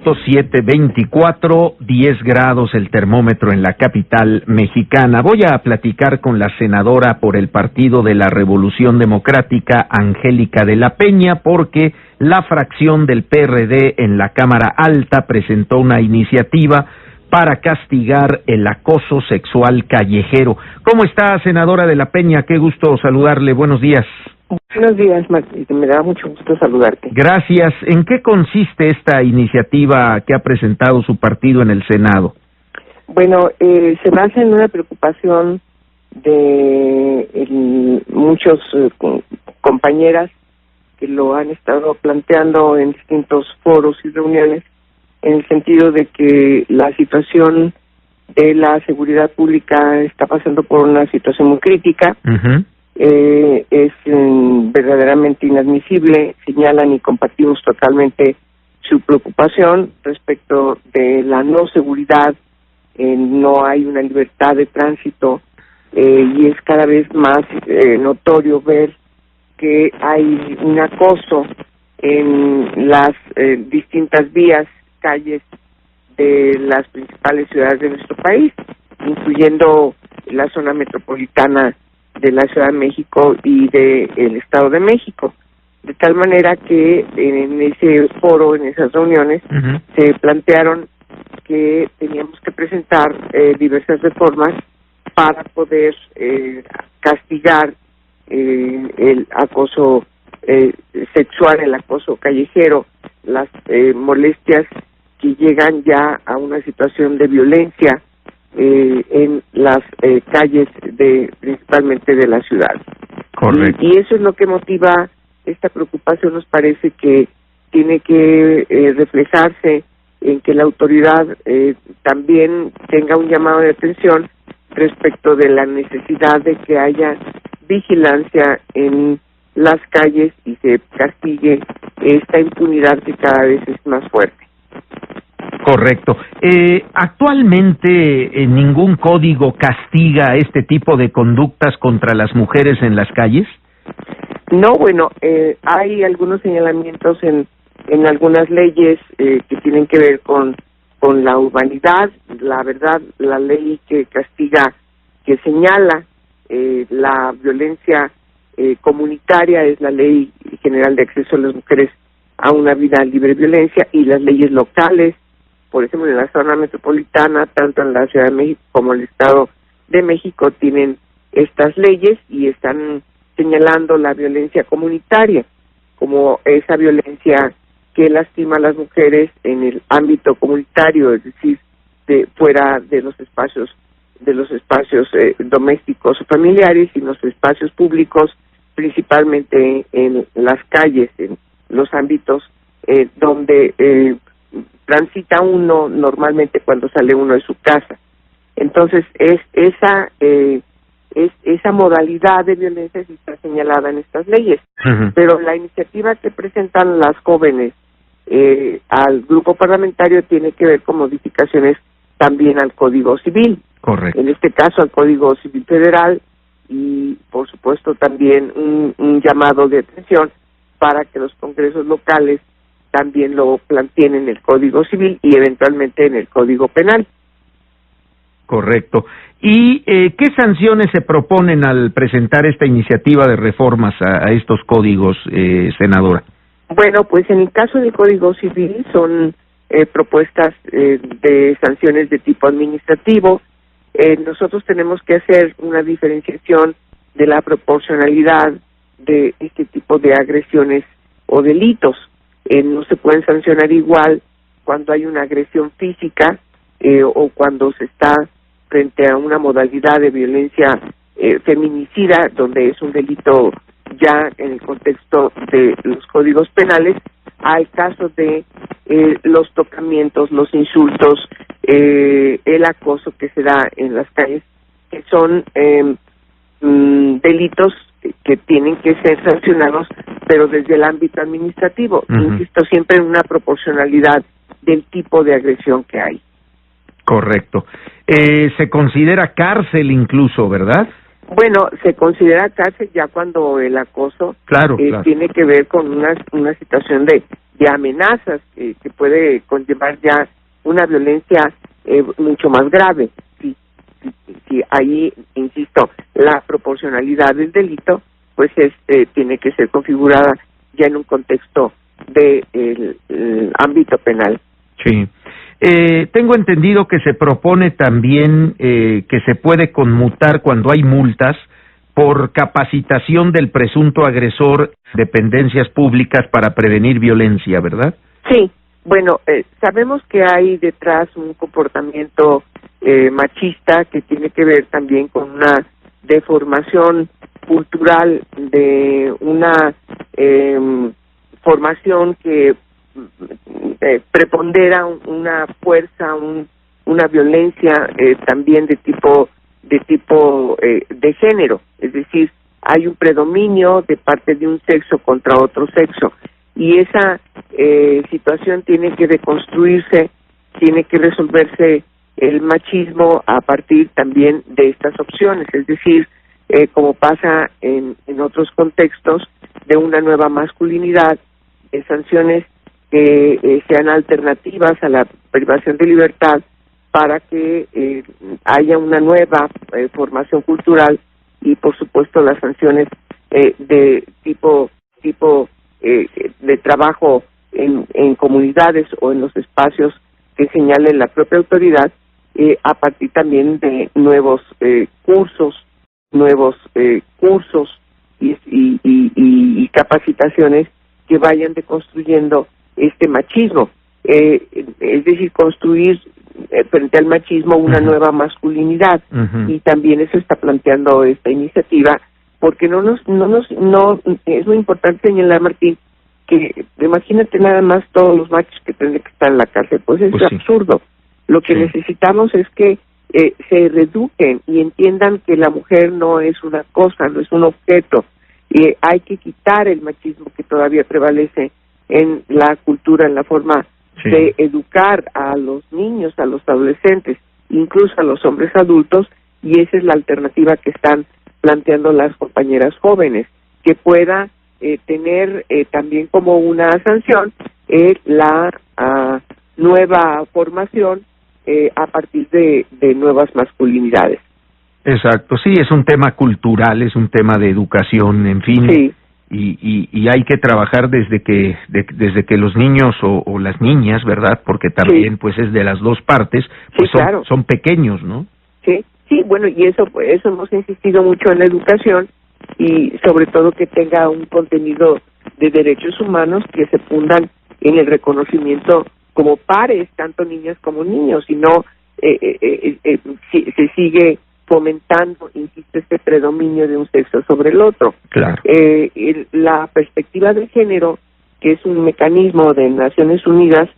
7:24, 10 grados el termómetro en la capital mexicana. Voy a platicar con la senadora por el Partido de la Revolución Democrática, Angélica de la Peña, porque la fracción del PRD en la Cámara Alta presentó una iniciativa para castigar el acoso sexual callejero. ¿Cómo está, senadora de la Peña? Qué gusto saludarle. Buenos días. Buenos días, Martín. Me da mucho gusto saludarte. Gracias. ¿En qué consiste esta iniciativa que ha presentado su partido en el Senado? Bueno, se basa en una preocupación de muchos compañeras que lo han estado planteando en distintos foros y reuniones, en el sentido de que la situación de la seguridad pública está pasando por una situación muy crítica. Es verdaderamente inadmisible. Señalan y compartimos totalmente su preocupación respecto de la no seguridad. No hay una libertad de tránsito y es cada vez más notorio ver que hay un acoso en las distintas vías, calles de las principales ciudades de nuestro país, incluyendo la zona metropolitana de la Ciudad de México y del Estado de México, de tal manera que en ese foro, en esas reuniones, se plantearon que teníamos que presentar diversas reformas para poder castigar el acoso sexual, el acoso callejero, las molestias que llegan ya a una situación de violencia en las calles principalmente de la ciudad. Correcto. Y eso es lo que motiva esta preocupación. Nos parece que tiene que reflejarse en que la autoridad también tenga un llamado de atención respecto de la necesidad de que haya vigilancia en las calles y se castigue esta impunidad que cada vez es más fuerte. Correcto. Actualmente ningún código castiga este tipo de conductas contra las mujeres en las calles. No, bueno, hay algunos señalamientos en algunas leyes que tienen que ver con la urbanidad. La verdad, la ley que castiga, que señala la violencia comunitaria es la Ley General de Acceso de las Mujeres a una Vida Libre de Violencia, y las leyes locales, por ejemplo, en la zona metropolitana, tanto en la Ciudad de México como el Estado de México, tienen estas leyes y están señalando la violencia comunitaria como esa violencia que lastima a las mujeres en el ámbito comunitario, es decir, fuera de los espacios domésticos o familiares, y en los espacios públicos, principalmente en las calles, en los ámbitos donde transita uno normalmente cuando sale uno de su casa. Entonces esa modalidad de violencia sí está señalada en estas leyes. Pero la iniciativa que presentan las jóvenes al grupo parlamentario tiene que ver con modificaciones también al Código Civil. Correcto. En este caso al Código Civil Federal, y por supuesto también un llamado de atención para que los congresos locales también lo planteen en el Código Civil y eventualmente en el Código Penal. Correcto. ¿Y qué sanciones se proponen al presentar esta iniciativa de reformas a estos códigos, senadora? Bueno, pues en el caso del Código Civil son propuestas de sanciones de tipo administrativo. Nosotros tenemos que hacer una diferenciación de la proporcionalidad de este tipo de agresiones o delitos. No se pueden sancionar igual cuando hay una agresión física o cuando se está frente a una modalidad de violencia feminicida, donde es un delito ya en el contexto de los códigos penales, al caso de los tocamientos, los insultos, el acoso que se da en las calles, que son delitos que tienen que ser sancionados, pero desde el ámbito administrativo. Insisto, siempre en una proporcionalidad del tipo de agresión que hay. Correcto. Se considera cárcel incluso, ¿verdad? Bueno, se considera cárcel ya cuando el acoso claro. tiene que ver con una situación de amenazas que puede conllevar ya una violencia mucho más grave. Sí, ahí, insisto, la proporcionalidad del delito pues tiene que ser configurada ya en un contexto de el ámbito penal. Sí. Tengo entendido que se propone también que se puede conmutar cuando hay multas por capacitación del presunto agresor en dependencias públicas para prevenir violencia, ¿verdad? Sí, bueno, sabemos que hay detrás un comportamiento machista que tiene que ver también con una deformación cultural de una formación que prepondera una fuerza, una violencia también de tipo de género, es decir, hay un predominio de parte de un sexo contra otro sexo y esa situación tiene que deconstruirse, tiene que resolverse el machismo a partir también de estas opciones, es decir, como pasa en otros contextos, de una nueva masculinidad, de sanciones que sean alternativas a la privación de libertad para que haya una nueva formación cultural y, por supuesto, las sanciones de tipo de trabajo en comunidades o en los espacios que señale la propia autoridad, a partir también de nuevos cursos y capacitaciones que vayan deconstruyendo este machismo, es decir, construir frente al machismo una nueva masculinidad, y también eso está planteando esta iniciativa, porque no es muy importante señalar, Martín, que imagínate nada más todos los machos que tendrían que estar en la cárcel, pues es absurdo. Lo que necesitamos es que se reeduquen y entiendan que la mujer no es una cosa, no es un objeto, y hay que quitar el machismo que todavía prevalece en la cultura, en la forma de educar a los niños, a los adolescentes, incluso a los hombres adultos, y esa es la alternativa que están planteando las compañeras jóvenes, que pueda tener también como una sanción la nueva formación a partir de nuevas masculinidades. Exacto, sí, es un tema cultural, es un tema de educación, en fin. Sí. Y hay que trabajar desde que los niños o las niñas, ¿verdad? Porque también pues es de las dos partes, pues son pequeños, ¿no? Sí, bueno, y eso hemos insistido mucho en la educación y sobre todo que tenga un contenido de derechos humanos que se fundan en el reconocimiento como pares, tanto niñas como niños, y no se sigue fomentando, insisto, este predominio de un sexo sobre el otro. Claro. La perspectiva de género, que es un mecanismo de Naciones Unidas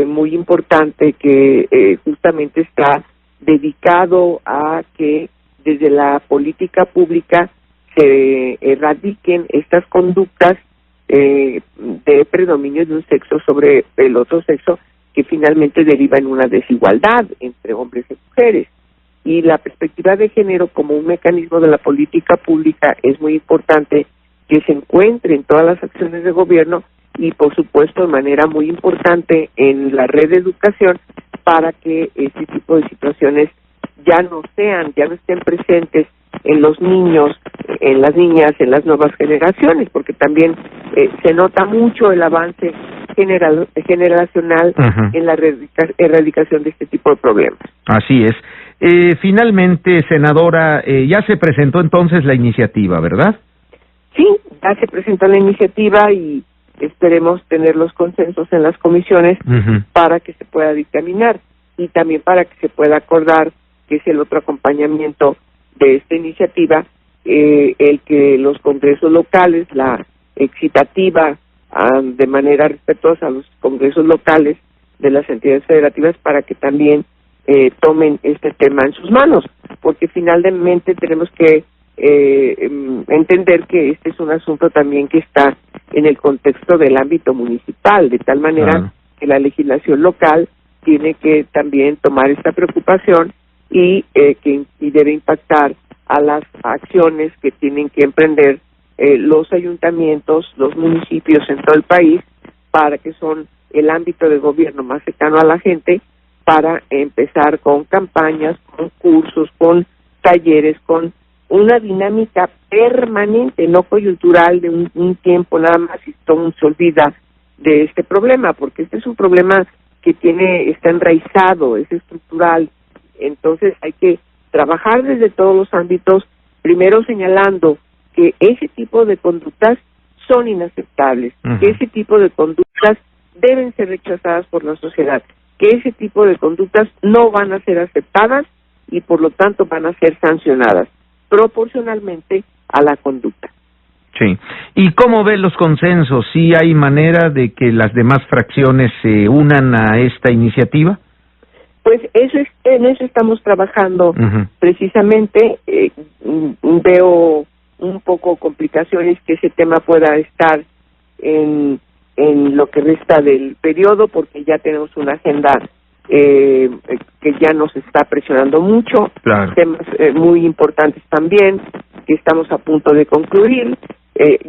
muy importante, que justamente está dedicado a que desde la política pública se erradiquen estas conductas de predominio de un sexo sobre el otro sexo, que finalmente deriva en una desigualdad entre hombres y mujeres. Y la perspectiva de género como un mecanismo de la política pública es muy importante que se encuentre en todas las acciones de gobierno y, por supuesto, de manera muy importante en la red de educación, para que este tipo de situaciones ya no estén presentes en los niños, en las niñas, en las nuevas generaciones, porque también se nota mucho el avance generacional en la erradicación de este tipo de problemas. Así es. Finalmente, senadora, ya se presentó entonces la iniciativa, ¿verdad? Sí, ya se presentó la iniciativa y esperemos tener los consensos en las comisiones para que se pueda dictaminar y también para que se pueda acordar, que es el otro acompañamiento de esta iniciativa, el que los congresos locales, la excitativa de manera respetuosa a los congresos locales de las entidades federativas, para que también tomen este tema en sus manos, porque finalmente tenemos que entender que este es un asunto también que está en el contexto del ámbito municipal, de tal manera que la legislación local tiene que también tomar esta preocupación y debe impactar a las acciones que tienen que emprender los ayuntamientos, los municipios en todo el país, para que son el ámbito de gobierno más cercano a la gente, para empezar con campañas, con cursos, con talleres, con una dinámica permanente, no coyuntural de un tiempo nada más y todo se olvida de este problema, porque este es un problema que está enraizado, es estructural. Entonces hay que trabajar desde todos los ámbitos, primero señalando que ese tipo de conductas son inaceptables, que ese tipo de conductas deben ser rechazadas por la sociedad, que ese tipo de conductas no van a ser aceptadas y por lo tanto van a ser sancionadas proporcionalmente a la conducta. Sí. ¿Y cómo ven los consensos? ¿Sí hay manera de que las demás fracciones se unan a esta iniciativa? Pues en eso estamos trabajando precisamente. Veo un poco complicaciones que ese tema pueda estar en lo que resta del periodo, porque ya tenemos una agenda que ya nos está presionando mucho, claro. Temas muy importantes también que estamos a punto de concluir.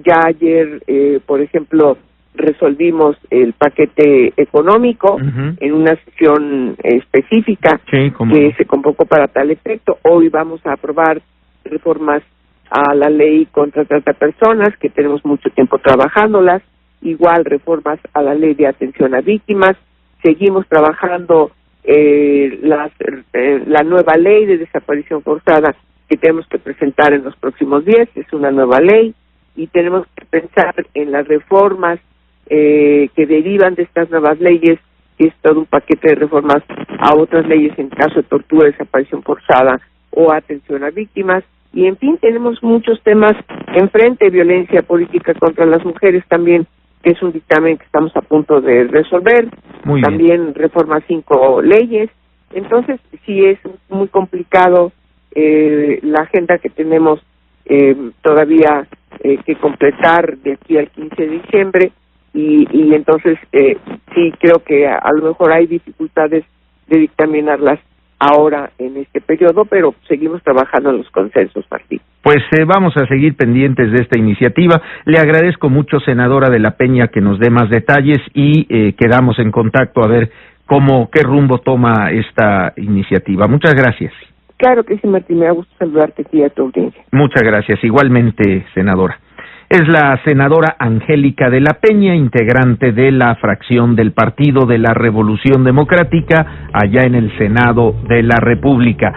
Ya ayer, por ejemplo, resolvimos el paquete económico en una sesión específica que se convocó para tal efecto. Hoy vamos a aprobar reformas a la ley contra trata de personas, que tenemos mucho tiempo trabajándolas, igual reformas a la ley de atención a víctimas. Seguimos trabajando la nueva ley de desaparición forzada que tenemos que presentar en los próximos días. Es una nueva ley y tenemos que pensar en las reformas que derivan de estas nuevas leyes, que es todo un paquete de reformas a otras leyes en caso de tortura, desaparición forzada o atención a víctimas. Y en fin, tenemos muchos temas enfrente, violencia política contra las mujeres también, que es un dictamen que estamos a punto de resolver. Muy también bien. Reforma 5 leyes. Entonces, sí es muy complicado la agenda que tenemos todavía que completar de aquí al 15 de diciembre. Y entonces, sí creo que a lo mejor hay dificultades de dictaminarlas ahora en este periodo, pero seguimos trabajando en los consensos, Martín. Pues vamos a seguir pendientes de esta iniciativa. Le agradezco mucho, senadora de la Peña, que nos dé más detalles y quedamos en contacto a ver qué rumbo toma esta iniciativa. Muchas gracias. Claro que sí, Martín, me da gusto saludarte aquí a tu audiencia. Muchas gracias, igualmente, senadora. Es la senadora Angélica de la Peña, integrante de la fracción del Partido de la Revolución Democrática, allá en el Senado de la República.